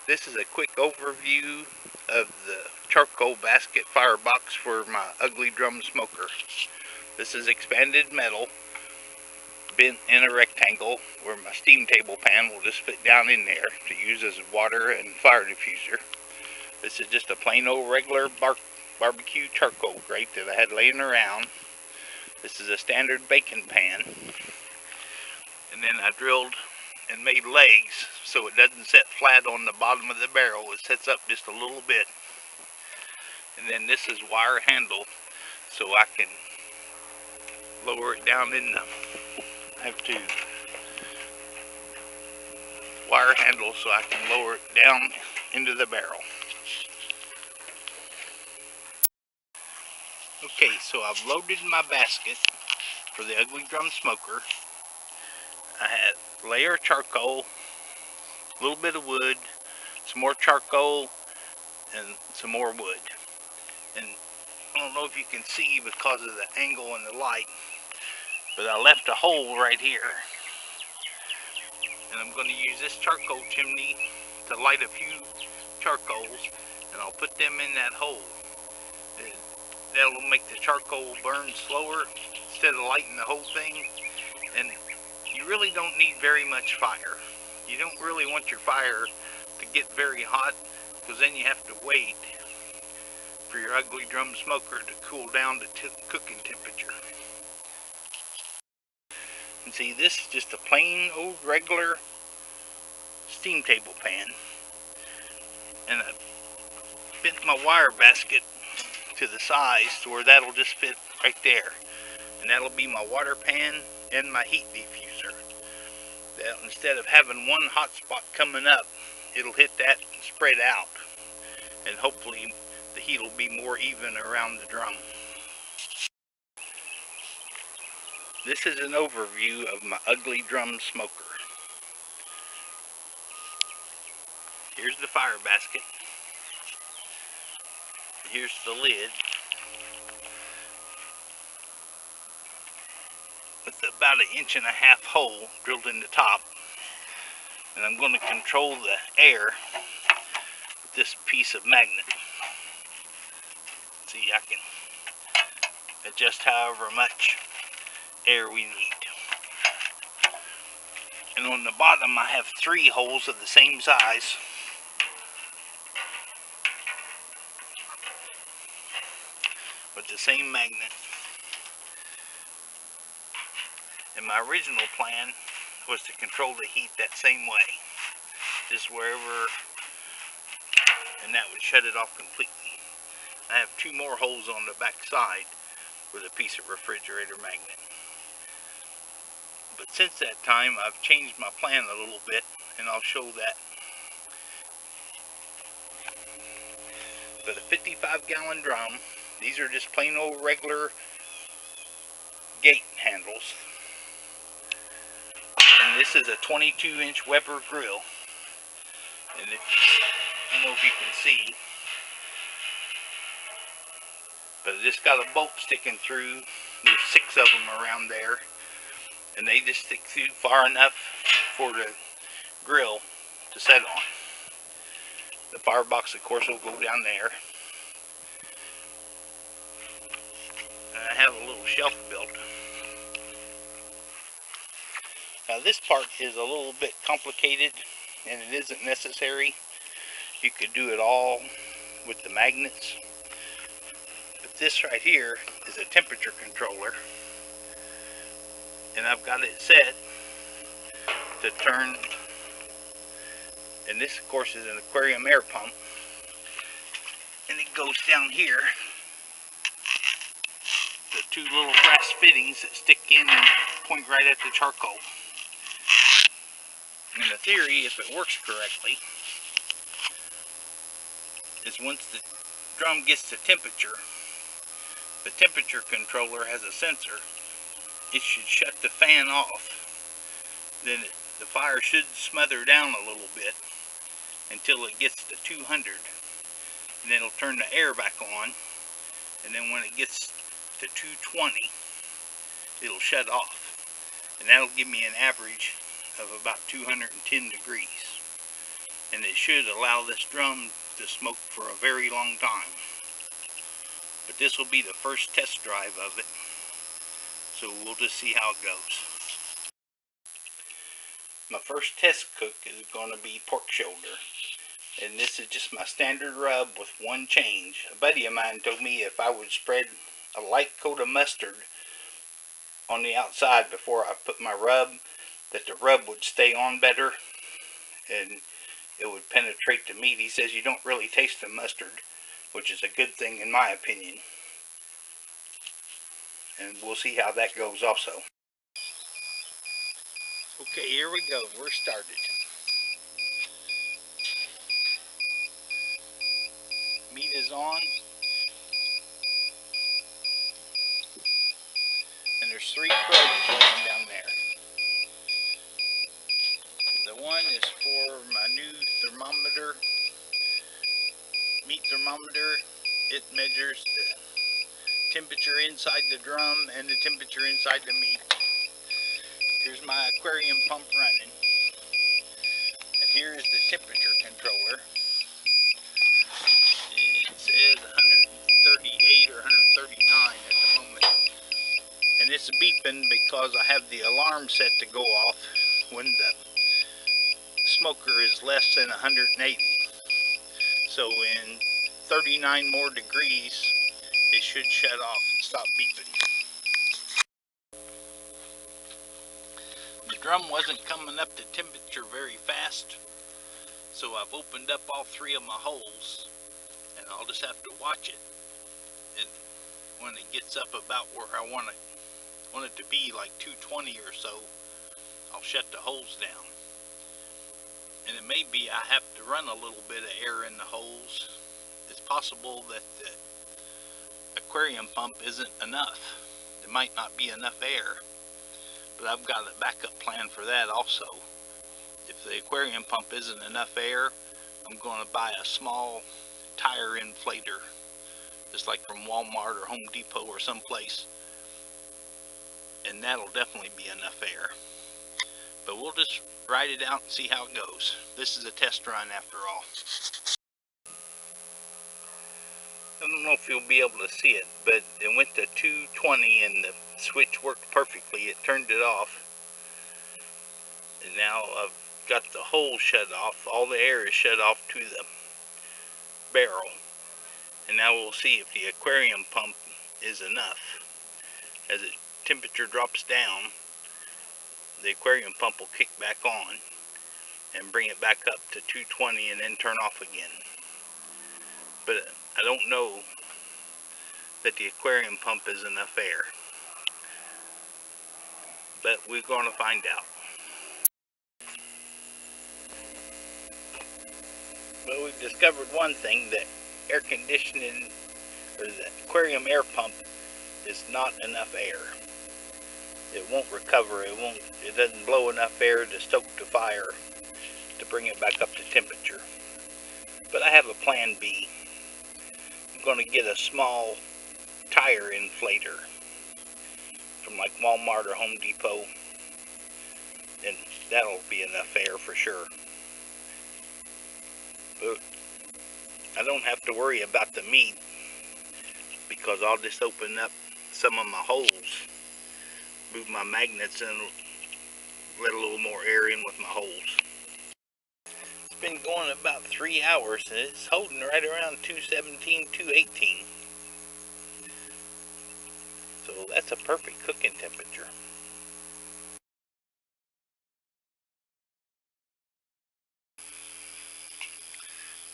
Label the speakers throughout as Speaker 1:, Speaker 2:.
Speaker 1: This is a quick overview of the charcoal basket firebox for my ugly drum smoker. This is expanded metal, bent in a rectangle, where my steam table pan will just fit down in there to use as a water and fire diffuser. This is just a plain old regular barbecue charcoal grate that I had laying around. This is a standard bacon pan. And then I drilled and made legs so it doesn't set flat on the bottom of the barrel. It sets up just a little bit. And then this is wire handle so I can lower it down in the, I have to wire handle so I can lower it down into the barrel. Okay, so I've loaded my basket for the ugly drum smoker. I had layer of charcoal, a little bit of wood, some more charcoal, and some more wood. And I don't know if you can see because of the angle and the light, but I left a hole right here. And I'm going to use this charcoal chimney to light a few charcoals, and I'll put them in that hole. And that'll make the charcoal burn slower instead of lighting the whole thing. And you really don't need very much fire. You don't really want your fire to get very hot, because then you have to wait for your ugly drum smoker to cool down to cooking temperature. And see, this is just a plain old regular steam table pan, and I bent my wire basket to the size to where that'll just fit right there, and that'll be my water pan and my heat diffuser. That instead of having one hot spot coming up, it'll hit that and spread out, and hopefully the heat will be more even around the drum. This is an overview of my ugly drum smoker. Here's the fire basket. Here's the lid with about 1.5 inch hole drilled in the top. And I'm going to control the air with this piece of magnet. See, I can adjust however much air we need. And on the bottom I have 3 holes of the same size. With the same magnet. And my original plan was to control the heat that same way. Just wherever, and that would shut it off completely. I have 2 more holes on the back side with a piece of refrigerator magnet. But since that time, I've changed my plan a little bit, and I'll show that. For the 55-gallon drum, these are just plain old regular gate handles. And this is a 22-inch Weber grill. And if, I don't know if you can see, but it just got a bolt sticking through. There's 6 of them around there, and they just stick through far enough for the grill to set on. The firebox, of course, will go down there. And I have a little shelf built. Now this part is a little bit complicated, and it isn't necessary. You could do it all with the magnets. But this right here is a temperature controller, and I've got it set to turn, and this of course is an aquarium air pump, and it goes down here. The 2 little brass fittings that stick in and point right at the charcoal. And the theory, if it works correctly, is once the drum gets to temperature, the temperature controller has a sensor. It should shut the fan off. Then the fire should smother down a little bit until it gets to 200. And then it'll turn the air back on. And then when it gets to 220, it'll shut off. And that'll give me an average of about 210 degrees. and it should allow this drum to smoke for a very long time. But this will be the first test drive of it, so we'll just see how it goes. My first test cook is going to be pork shoulder, and this is just my standard rub with one change. A buddy of mine told me if I would spread a light coat of mustard on the outside before I put my rub, that the rub would stay on better and it would penetrate the meat. He says you don't really taste the mustard, which is a good thing in my opinion. And we'll see how that goes also. Okay, here we go. We're started. Meat is on. And there's 3 probes laying down there. The one is for my new thermometer, meat thermometer. It measures the temperature inside the drum and the temperature inside the meat. Here's my aquarium pump running. And here is the temperature controller. It says 138 or 139 at the moment. And it's beeping because I have the alarm set to go off when the smoker is less than 180. So in 39 more degrees, it should shut off and stop beeping. The drum wasn't coming up to temperature very fast, so I've opened up all 3 of my holes, and I'll just have to watch it. And when it gets up about where I want it to be, like 220 or so, I'll shut the holes down. And it may be I have to run a little bit of air in the holes. It's possible that the aquarium pump isn't enough. There might not be enough air, but I've got a backup plan for that also. If the aquarium pump isn't enough air, I'm going to buy a small tire inflator, just like from Walmart or Home Depot or someplace, and that'll definitely be enough air. But we'll just ride it out and see how it goes. This is a test run after all. I don't know if you'll be able to see it, but it went to 220 and the switch worked perfectly. It turned it off. And now I've got the hole shut off. All the air is shut off to the barrel. And now we'll see if the aquarium pump is enough. As the temperature drops down, the aquarium pump will kick back on and bring it back up to 220 and then turn off again. But I don't know that the aquarium pump is enough air. But we're going to find out. Well, we've discovered one thing, that air conditioning, or the aquarium air pump, is not enough air. It won't recover, it doesn't blow enough air to stoke the fire to bring it back up to temperature. But I have a plan B. I'm going to get a small tire inflator from like Walmart or Home Depot, and that'll be enough air for sure. But I don't have to worry about the meat because I'll just open up some of my holes, move my magnets and let a little more air in with my holes. It's been going about 3 hours and it's holding right around 217, 218. So that's a perfect cooking temperature.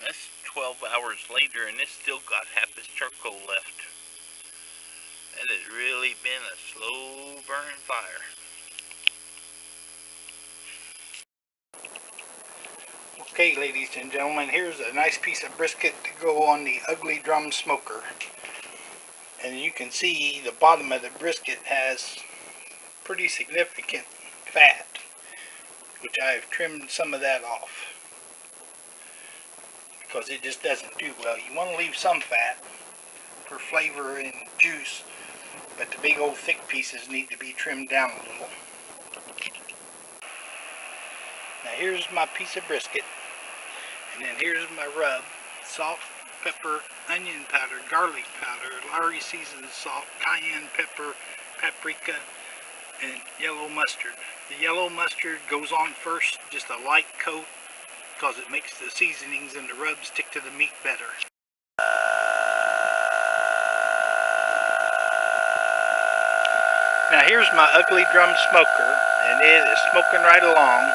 Speaker 1: That's 12 hours later and it's still got half its charcoal left. That has really been a slow burning fire. Okay, ladies and gentlemen, here's a nice piece of brisket to go on the ugly drum smoker. And you can see the bottom of the brisket has pretty significant fat, which I've trimmed some of that off because it just doesn't do well. You want to leave some fat for flavor and juice, but the big old thick pieces need to be trimmed down a little. Now here's my piece of brisket. And then here's my rub: salt, pepper, onion powder, garlic powder, Lowry seasoned salt, cayenne pepper, paprika, and yellow mustard. The yellow mustard goes on first, just a light coat, because it makes the seasonings and the rubs stick to the meat better. Now here's my ugly drum smoker, and it is smoking right along.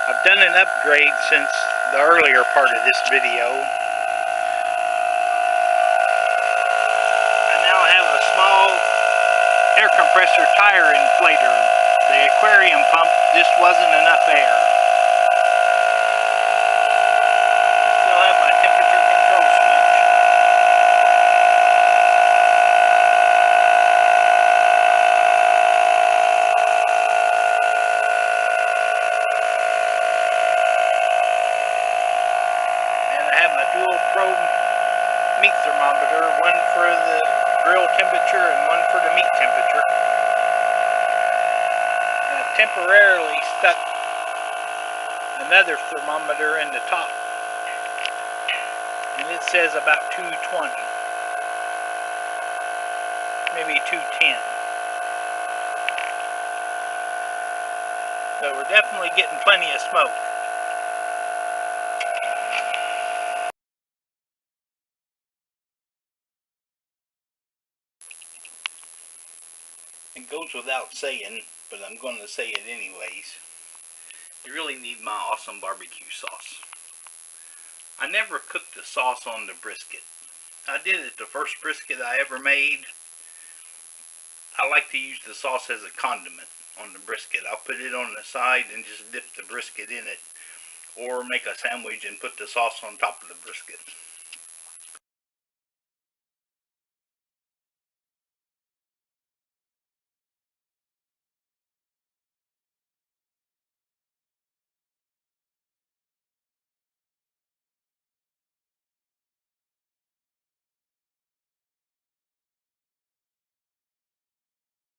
Speaker 1: I've done an upgrade since the earlier part of this video. I now have a small air compressor tire inflator. The aquarium pump just wasn't enough air. I still have my temperature control switch. And I have my dual probe meat thermometer, one for the grill temperature and one for the meat temperature. And I temporarily stuck another thermometer in the top, and it says about 220, maybe 210. So we're definitely getting plenty of smoke. It goes without saying, but I'm going to say it anyways. You really need my awesome barbecue sauce. I never cooked the sauce on the brisket. I did it the first brisket I ever made. I like to use the sauce as a condiment on the brisket. I'll put it on the side and just dip the brisket in it, or make a sandwich and put the sauce on top of the brisket.